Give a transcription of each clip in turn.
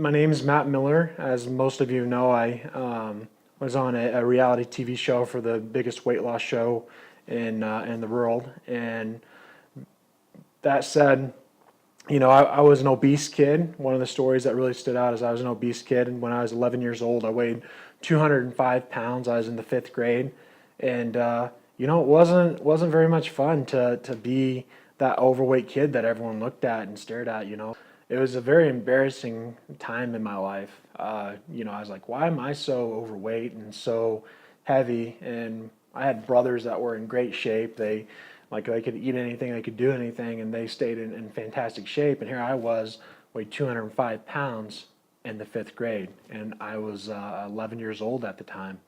My name is Matt Miller. As most of you know, I was on a reality TV show for the biggest weight loss show in the world. And that said, I was an obese kid. One of the stories that really stood out is I was an obese kid, and when I was 11 years old, I weighed 205 pounds. I was in the fifth grade, and it wasn't very much fun to be that overweight kid that everyone looked at and stared at. It was a very embarrassing time in my life. I was like, why am I so overweight and so heavy? And I had brothers that were in great shape. They could eat anything, they could do anything, and they stayed in fantastic shape. And here I was, weighed 205 pounds in the fifth grade, and I was 11 years old at the time.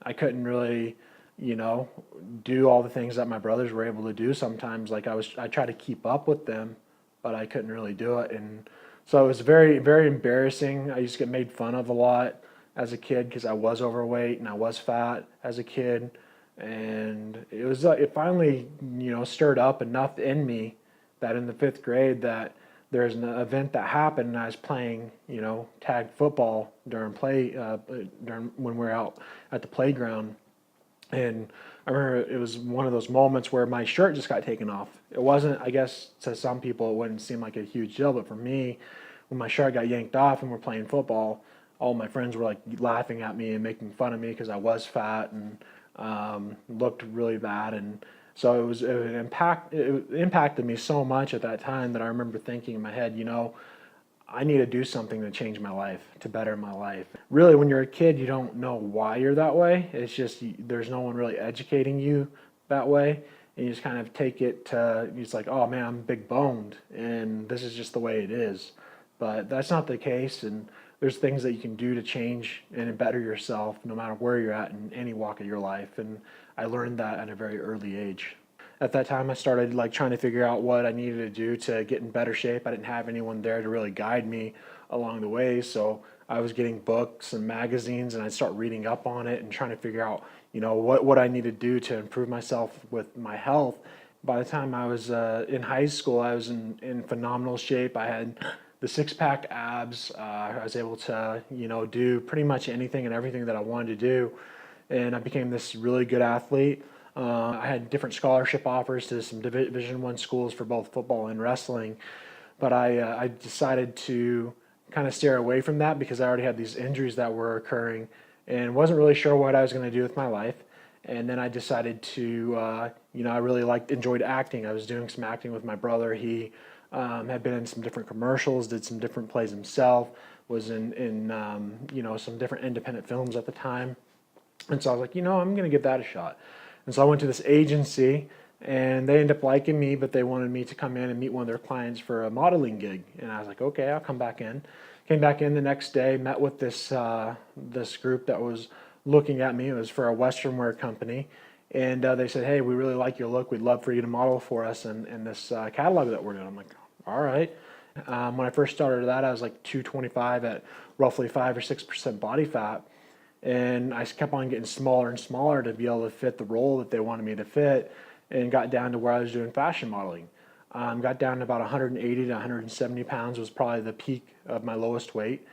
I couldn't really, do all the things that my brothers were able to do. Sometimes, I tried to keep up with them, but I couldn't really do it. And so it was very, very embarrassing. I used to get made fun of a lot as a kid because I was overweight and I was fat as a kid. And it finally, stirred up enough in me that in the fifth grade that there's an event that happened and I was playing, tag football during when we were out at the playground. And I remember it was one of those moments where my shirt just got taken off. It wasn't, I guess, to some people, it wouldn't seem like a huge deal, but for me, when my shirt got yanked off and we're playing football, all my friends were like laughing at me and making fun of me because I was fat and looked really bad. And so it impacted me so much at that time that I remember thinking in my head, I need to do something to change my life, to better my life. Really, when you're a kid, you don't know why you're that way. It's just there's no one really educating you that way. And you just kind of take it to, it's like, oh man, I'm big boned and this is just the way it is. But that's not the case. And there's things that you can do to change and better yourself no matter where you're at in any walk of your life. And I learned that at a very early age. At that time, I started trying to figure out what I needed to do to get in better shape. I didn't have anyone there to really guide me along the way, so I was getting books and magazines, and I'd start reading up on it and trying to figure out, what I need to do to improve myself with my health. By the time I was in high school, I was in phenomenal shape. I had the six-pack abs. I was able to, do pretty much anything and everything that I wanted to do, and I became this really good athlete. I had different scholarship offers to some Division I schools for both football and wrestling, but I decided to kind of steer away from that because I already had these injuries that were occurring and wasn't really sure what I was going to do with my life. And then I decided to, I really enjoyed acting. I was doing some acting with my brother. He had been in some different commercials, did some different plays himself, was in some different independent films at the time. And so I was like, I'm going to give that a shot. And so I went to this agency, and they ended up liking me, but they wanted me to come in and meet one of their clients for a modeling gig. And I was like, okay, I'll come back in. Came back in the next day, met with this group that was looking at me. It was for a Western wear company. And they said, hey, we really like your look. We'd love for you to model for us in this catalog that we're doing. I'm like, all right. When I first started that, I was like 225 at roughly 5 or 6% body fat. And I kept on getting smaller and smaller to be able to fit the role that they wanted me to fit, and got down to where I was doing fashion modeling. Got down to about 180 to 170 pounds was probably the peak of my lowest weight.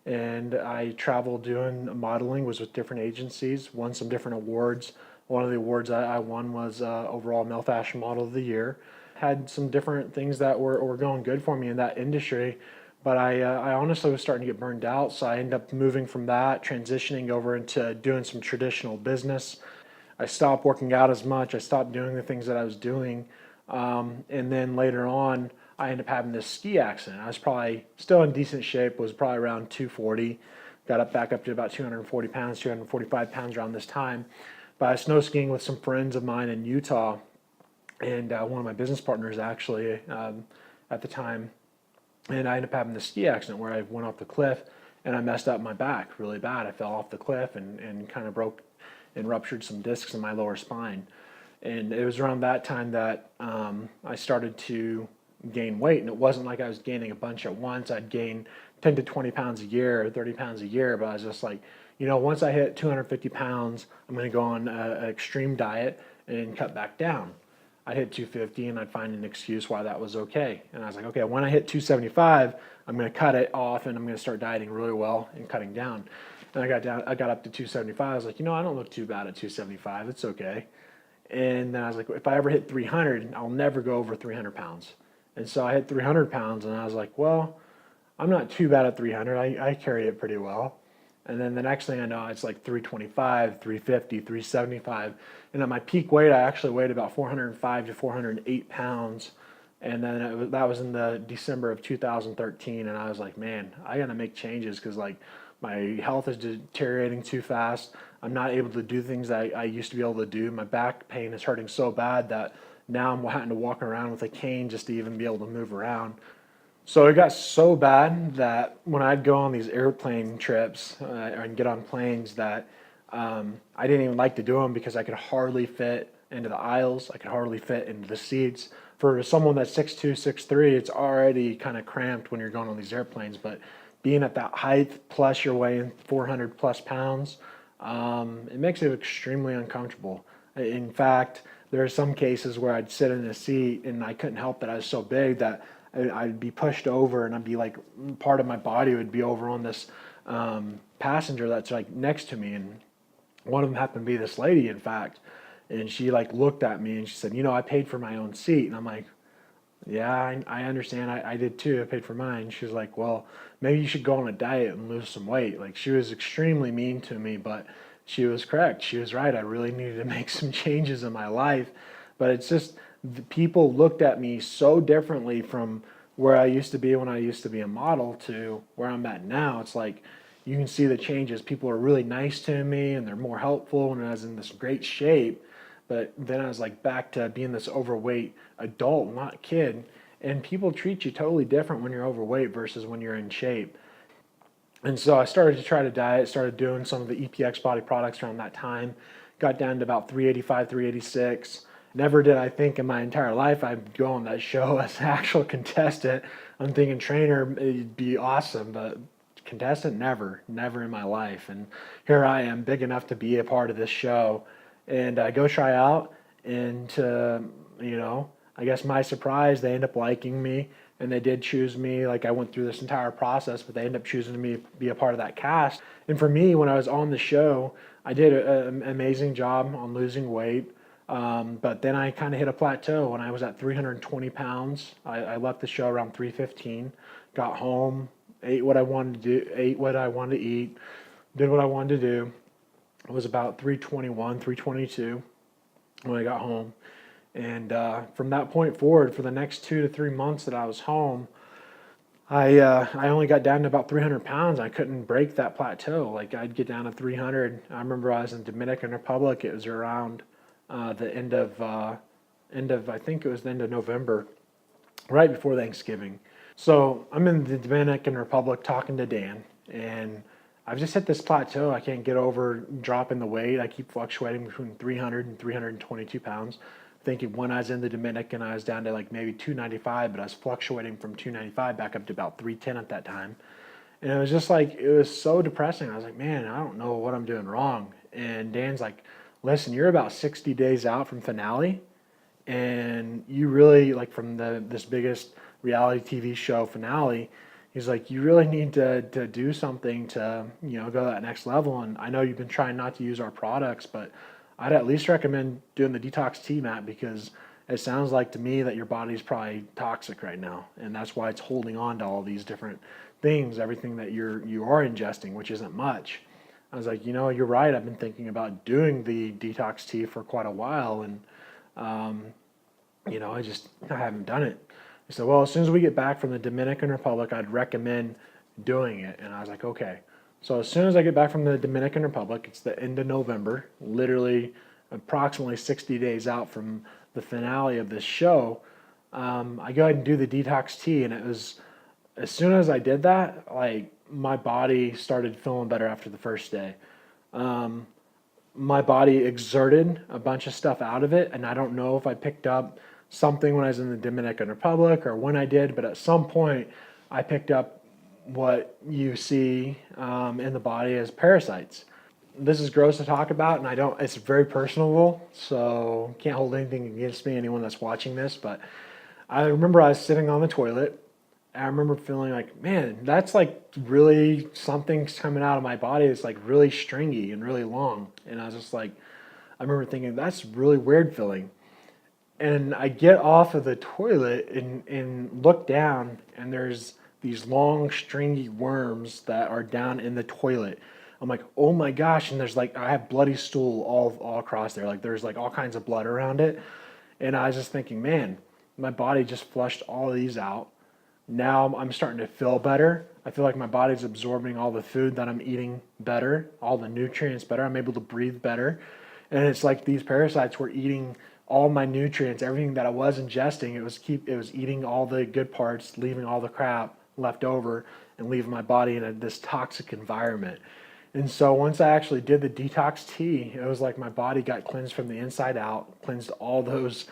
And I traveled doing modeling, was with different agencies, won some different awards. One of the awards I won was overall male fashion model of the year. Had some different things that were going good for me in that industry. But I honestly was starting to get burned out, so I ended up moving from that, transitioning over into doing some traditional business. I stopped working out as much. I stopped doing the things that I was doing. And then later on, I ended up having this ski accident. I was probably still in decent shape, was probably around 240. Got back up to about 240 pounds, 245 pounds around this time. But I was snow skiing with some friends of mine in Utah, and one of my business partners actually at the time. And I ended up having this ski accident where I went off the cliff and I messed up my back really bad. I fell off the cliff and kind of broke and ruptured some discs in my lower spine. And it was around that time that I started to gain weight. And it wasn't like I was gaining a bunch at once. I'd gain 10 to 20 pounds a year or 30 pounds a year. But I was just like, once I hit 250 pounds, I'm going to go on an extreme diet and cut back down. I'd hit 250 and I'd find an excuse why that was okay. And I was like, okay, when I hit 275, I'm going to cut it off and I'm going to start dieting really well and cutting down. And I got up to 275. I was like, I don't look too bad at 275. It's okay. And then I was like, if I ever hit 300, I'll never go over 300 pounds. And so I hit 300 pounds and I was like, well, I'm not too bad at 300. I carry it pretty well. And then the next thing I know, it's like 325, 350, 375. And at my peak weight, I actually weighed about 405 to 408 pounds. And then that was in the December of 2013. And I was like, man, I got to make changes because like my health is deteriorating too fast. I'm not able to do things that I used to be able to do. My back pain is hurting so bad that now I'm having to walk around with a cane just to even be able to move around. So it got so bad that when I'd go on these airplane trips and get on planes that I didn't even like to do them because I could hardly fit into the aisles. I could hardly fit into the seats. For someone that's 6'2", 6'3", it's already kind of cramped when you're going on these airplanes. But being at that height, plus you're weighing 400 plus pounds, it makes it extremely uncomfortable. In fact, there are some cases where I'd sit in a seat and I couldn't help that I was so big that I'd be pushed over and I'd be like, part of my body would be over on this passenger that's like next to me. And one of them happened to be this lady, in fact. And she like looked at me and she said, I paid for my own seat. And I'm like, yeah, I understand. I did too. I paid for mine. She was like, well, maybe you should go on a diet and lose some weight. Like she was extremely mean to me, but she was correct. She was right. I really needed to make some changes in my life. But it's just, the people looked at me so differently from where I used to be when I used to be a model to where I'm at now. It's like you can see the changes. People are really nice to me and they're more helpful and I was in this great shape. But then I was like back to being this overweight adult, not kid. And people treat you totally different when you're overweight versus when you're in shape. And so I started to try to diet, started doing some of the EPX body products around that time, got down to about 385, 386. Never did I think in my entire life I'd go on that show as an actual contestant. I'm thinking trainer, it'd be awesome, but contestant, never in my life. And here I am, big enough to be a part of this show. And I go try out, and I guess my surprise, they end up liking me, and they did choose me. Like I went through this entire process, but they ended up choosing me to be a part of that cast. And for me, when I was on the show, I did an amazing job on losing weight. But then I kind of hit a plateau when I was at 320 pounds. I left the show around 315, got home, ate what I wanted to do, ate what I wanted to eat, did what I wanted to do. It was about 321, 322 when I got home. And from that point forward, for the next 2 to 3 months that I was home, I only got down to about 300 pounds. I couldn't break that plateau. Like I'd get down to 300. I remember I was in Dominican Republic. It was around the end of I think it was the end of November, right before Thanksgiving. So I'm in the Dominican Republic talking to Dan, and I've just hit this plateau. I can't get over dropping the weight. I keep fluctuating between 300 and 322 pounds. I think when I was in the Dominican, I was down to like maybe 295, but I was fluctuating from 295 back up to about 310 at that time. And it was just like, it was so depressing. I was like, man, I don't know what I'm doing wrong. And Dan's like, listen, you're about 60 days out from finale, and you really, like from this biggest reality TV show finale, he's like, you really need to do something to, go to that next level. And I know you've been trying not to use our products, but I'd at least recommend doing the Detox T-Mat because it sounds like to me that your body's probably toxic right now. And that's why it's holding on to all these different things, everything that you are ingesting, which isn't much. I was like, you're right. I've been thinking about doing the Detox Tea for quite a while. And, I haven't done it. He said, well, as soon as we get back from the Dominican Republic, I'd recommend doing it. And I was like, okay. So as soon as I get back from the Dominican Republic, it's the end of November, literally approximately 60 days out from the finale of this show, I go ahead and do the Detox Tea. And it was, as soon as I did that, like my body started feeling better after the first day. My body exerted a bunch of stuff out of it. And I don't know if I picked up something when I was in the Dominican Republic or when I did, but at some point I picked up what you see in the body as parasites. this is gross to talk about, and it's very personal, so can't hold anything against me, anyone that's watching this, but I remember I was sitting on the toilet. And I remember feeling like, man, that's like really something's coming out of my body. It's like really stringy and really long. And I was just like, I remember thinking, that's really weird feeling. And I get off of the toilet and look down, and there's these long, stringy worms that are down in the toilet. I'm like, oh my gosh. And there's like, I have bloody stool all across there. Like, there's like all kinds of blood around it. And I was just thinking, man, my body just flushed all of these out. Now I'm starting to feel better. I feel like my body's absorbing all the food that I'm eating better, all the nutrients better. I'm able to breathe better. And it's like these parasites were eating all my nutrients, everything that I was ingesting. It was eating all the good parts, leaving all the crap left over, and leaving my body in this toxic environment. And so once I actually did the detox tea, it was like my body got cleansed from the inside out, cleansed all those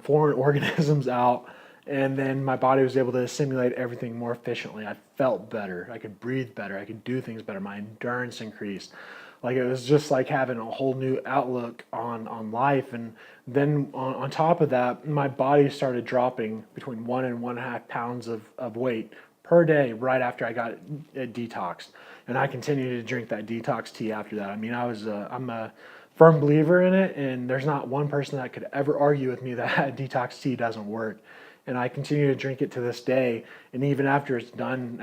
foreign organisms out, and then my body was able to assimilate everything more efficiently. I felt better. I could breathe better. I could do things better. My endurance increased. Like, it was just like having a whole new outlook on life. And then on top of that, my body started dropping between 1 and 1.5 pounds of weight per day right after I got it detoxed. And I continued to drink that detox tea after that. I mean, I'm a firm believer in it, and there's not one person that could ever argue with me that detox tea doesn't work. And I continue to drink it to this day. And even after it's done,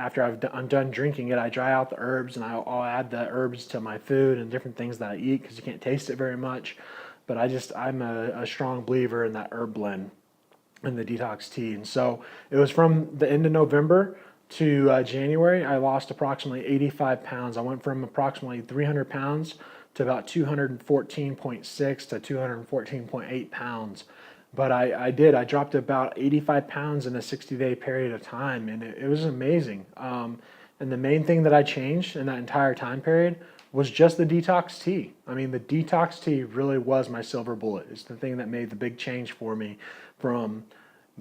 I'm done drinking it, I dry out the herbs, and I'll add the herbs to my food and different things that I eat because you can't taste it very much. But I'm a strong believer in that herb blend and the detox tea. And so it was from the end of November to January, I lost approximately 85 pounds. I went from approximately 300 pounds to about 214.6 to 214.8 pounds. But I dropped about 85 pounds in a 60-day period of time, and it was amazing. And the main thing that I changed in that entire time period was just the detox tea. I mean, the detox tea really was my silver bullet. It's the thing that made the big change for me from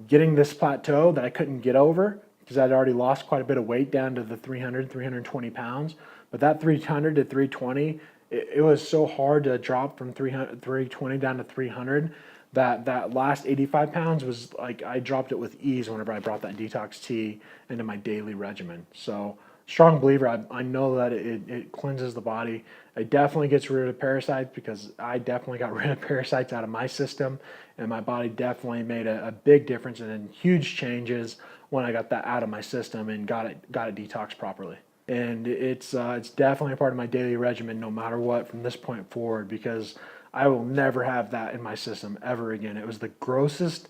getting this plateau that I couldn't get over because I'd already lost quite a bit of weight down to the 320 pounds. But that 300 to 320, it was so hard to drop from 320 down to 300 that last 85 pounds was like I dropped it with ease whenever I brought that detox tea into my daily regimen. So strong believer. I know that it cleanses the body. It definitely gets rid of parasites because I definitely got rid of parasites out of my system, and my body definitely made a big difference and huge changes when I got that out of my system and got it detoxed properly. And it's definitely a part of my daily regimen no matter what from this point forward because I will never have that in my system ever again. It was the grossest,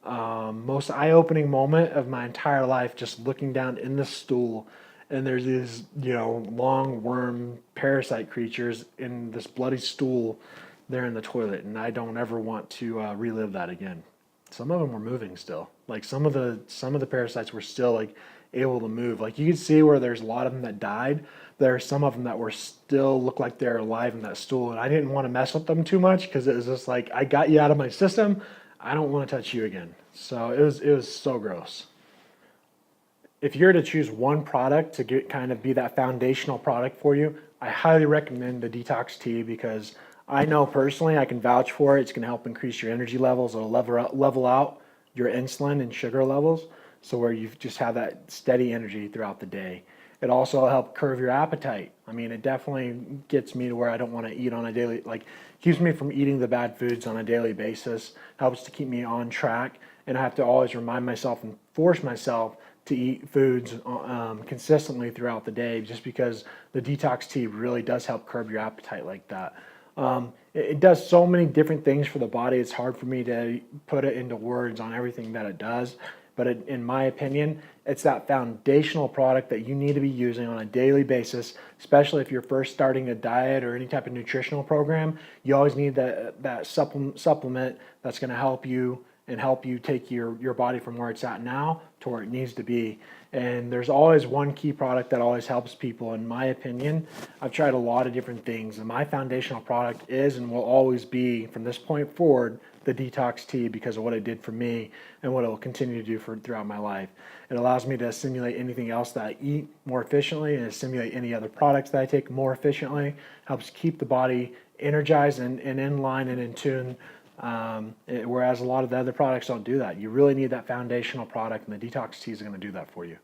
most eye-opening moment of my entire life, just looking down in the stool, and there's these, long worm parasite creatures in this bloody stool there in the toilet, and I don't ever want to relive that again. Some of them were moving still. Like some of the parasites were still like able to move. Like you could see where there's a lot of them that died. There are some of them that were still look like they're alive in that stool, and I didn't want to mess with them too much because it was just like I got you out of my system. I don't want to touch you again. So it was so gross. If you're to choose one product to be that foundational product for you, I highly recommend the detox tea because I know personally I can vouch for it. It's going to help increase your energy levels. It'll level out your insulin and sugar levels, so where you just have that steady energy throughout the day. It also will help curb your appetite. I mean, it definitely gets me to where I don't want to eat on a daily, like keeps me from eating the bad foods on a daily basis, helps to keep me on track, and I have to always remind myself and force myself to eat foods consistently throughout the day just because the detox tea really does help curb your appetite like that. It does so many different things for the body. It's hard for me to put it into words on everything that it does. But in my opinion, it's that foundational product that you need to be using on a daily basis, especially if you're first starting a diet or any type of nutritional program. You always need that supplement that's going to help you and help you take your body from where it's at now to where it needs to be. And there's always one key product that always helps people, in my opinion. I've tried a lot of different things, and my foundational product is and will always be, from this point forward, the Detox tea, because of what it did for me and what it will continue to do throughout my life. It allows me to assimilate anything else that I eat more efficiently and assimilate any other products that I take more efficiently. Helps keep the body energized and in line and in tune. Whereas a lot of the other products don't do that. You really need that foundational product, and the Detox tea is going to do that for you.